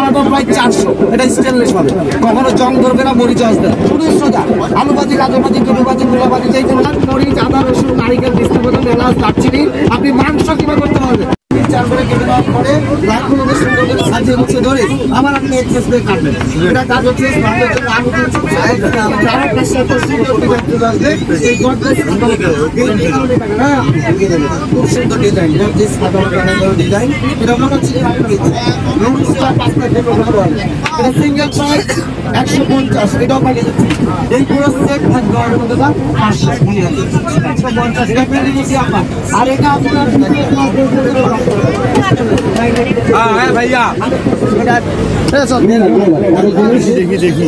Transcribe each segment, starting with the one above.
আলাদা প্রায় 400। এটা স্টেনলেস হবে, কখনো জং ধরবে না, মরিচ আসবে না, শুধু সোজা আলু ভাজি, গাজর ভাজি, টুকু ভাজি, মূলা ভাজি, যেই কোনো মরিচ, আদা, রসুন, নারিকেল, পিস্তা বাদাম, এলাচ, দারচিনি আপনি মাংস কিভাবে করতে পারবেন। 4 করে কেটে দেওয়ার পরে রাখগুলোকে সুন্দর করে সাজিয়ে মুছে ধরে আবার আপনি এক্সেস দিয়ে কাটবেন। এটা কাজ হচ্ছে ভালো জন্য আলু দিচ্ছি, যারা কাছে এত সুন্দর ডিজাইন আসবে এই গর্জেস খুব সুন্দর ডিজাইন, গর্জেস ডিজাইন। এটা মনে হচ্ছে এটা সিঙ্গেল প্রাইস 150, এটাও পাঠিয়ে যাচ্ছে। এই পুরো সেট থাকবে ওর মধ্যে 150 এটা পেয়ে দিচ্ছি আপনার। আর এটা আপনার হ্যাঁ ভাইয়া দেখি দেখি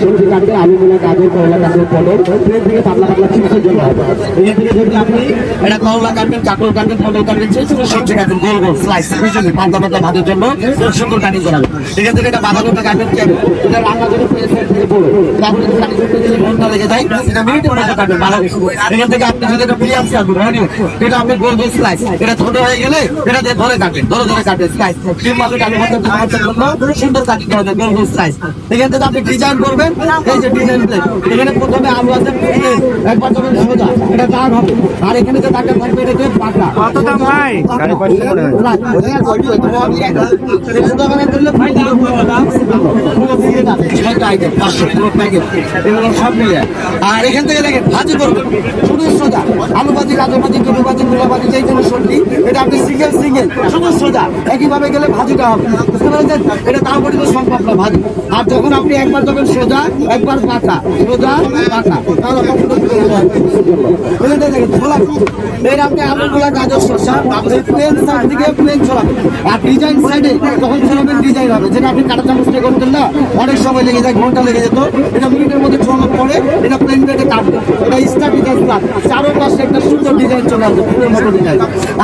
সবজি কাটবে, আলু মূলা, গাজর, করলা, গাজর, পটল, প্লেট থেকে পাতলা পাতলা চিপসের জন্য হবে। এখান থেকে যদি আপনি এটা করলা কাটবেন, কাঁকড় কাটবেন, পটল কাটবেন, সেই সময় সবজি কাটবেন গোল গোল স্লাইস, বুঝলেন, পাতলা পাতলা ভাতের জন্য সুন্দর কাটিং করাবে। এখান থেকে এটা বাঁধাকপি কাটবেন, কেমন এটা রান্না করে প্লেট থেকে পড়ে তারপরে কাটিং করতে গেলে ঘন্টা লেগে যায়, এটা মিনিটের মধ্যে কাটবেন বাঁধাকপি। এখান থেকে আপনি যদি এটা প্রিয়াস কাটবেন, এটা আপনি গোল গোল স্লাইস, এটা ছোট হয়ে গেলে এটা দিয়ে ধরে কাটবেন, ধরে ধরে কাটবেন স্লাইস, ডিম মাছ আলু ভাতের জন্য সুন্দর কাটিং করাবেন গোল গোল স্লাইস। এখান থেকে আপনি ডিজাইন করবেন, এই যে ডিজাইন প্লেট, এখানে প্রথমে আলু আছে, একবার যখন সোজা এটা দাগ হবে, আর এখানে যে দাগটা থাকবে এটাকে পাকা। কত দাম ভাই? 550 সব মিলে। আর এখান থেকে দেখেন ভাজি করবেন, শুধু সোজা আলু ভাজি, গাজর ভাজি, টুকু ভাজি, মূলা ভাজি, যেই কোনো সবজি এটা আপনি সিঙ্গেল সিঙ্গেল শুধু সোজা একইভাবে গেলে ভাজিটা হবে, বুঝতে পেরেছেন? এটা তারপরে তো সম্ভব না ভাজি। আর যখন আপনি একবার যখন সোজা একবার পাকা, সোজা পাকা, তাহলে আপনি আলুগুলা, গাজর, শসা প্লেন সাইড থেকে প্লেন ছড়াবেন, আর ডিজাইন সাইডে যখন ছড়াবেন ডিজাইন হবে, যেটা আপনি কাটা চামচটা করতেন না, অনেক সময় লেগে যায়, ঘন্টা লেগে যেত, এটা মিনিটের মধ্যে ছড়ানোর পরে এটা প্লেন প্লেটে কাটবে। এটা স্টার ডিজাইন প্লাস চারোপাশে একটা সুন্দর ডিজাইন চলে আসবে, ফুলের মতো ডিজাইন।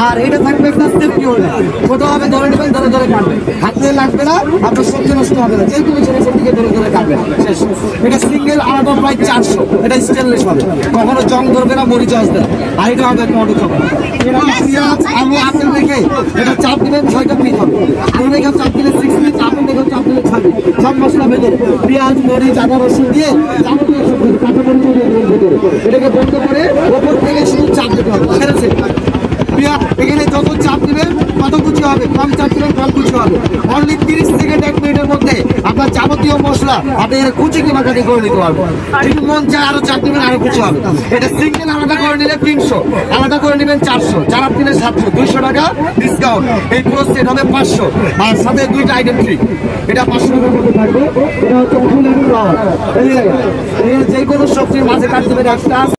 আর এটা থাকবে একটা সেফটি হোল্ডার, কোথাও ধরে নেবেন, ধরে ধরে কাটবেন, হাতে লাগবে না, আপনার সবজি নষ্ট হবে না, যে কোনো ছেলে সবজিকে ধরে ধরে কাটবেন, শেষ। এটা সিঙ্গেল আলাদা প্রায় 400, এটা স্টেনলেস হবে, কখনো জং ধরবে না, মরিচ আসবে না। আর এটা হবে টমেটো চপ, পেঁয়াজ, আলু, আপেল রেখে এটা চাপ দিবেন 6টা পিস হবে, আলু রেখে চাপ দিলে 6 পিস, আপেল রেখে চাপ দিলে 6 পিস, সব মশলা ভেতরে পেঁয়াজ, মরিচ, আদা, রসুন দিয়ে যাবতীয় সবজি কাঁচা মরিচ দিয়ে দেবেন ভেতরে, এটাকে বন্ধ করে ওপর থেকে শুধু চাপ দিতে হবে, ঠিক আছে? এখানে যত চাপ দিবেন তত কুচি হবে, কম চাপ দিবেন কম কুচি হবে। অনলি 30 সেকেন্ড 1 মিনিটের মধ্যে আপনার যাবতীয় মশলা আপনি কুচি কিংবা কাটি করে নিতে পারবেন। যদি মন চায় আরো চাপ দিবেন, আরো কুচি হবে। এটা সিঙ্গেল আলাদা করে নিলে 300, আলাদা করে নেবেন 400, চার দিলে 700, 200 টাকা ডিসকাউন্ট। এই পুরো সেট হবে 500, আর সাথে 2টা আইটেম ফ্রি। এটা 500 টাকার মধ্যে থাকবে। এটা হচ্ছে ফুল এন্ড ফ্লাওয়ার, যে কোনো সবজির মাঝে কাটতে দেবেন একটা।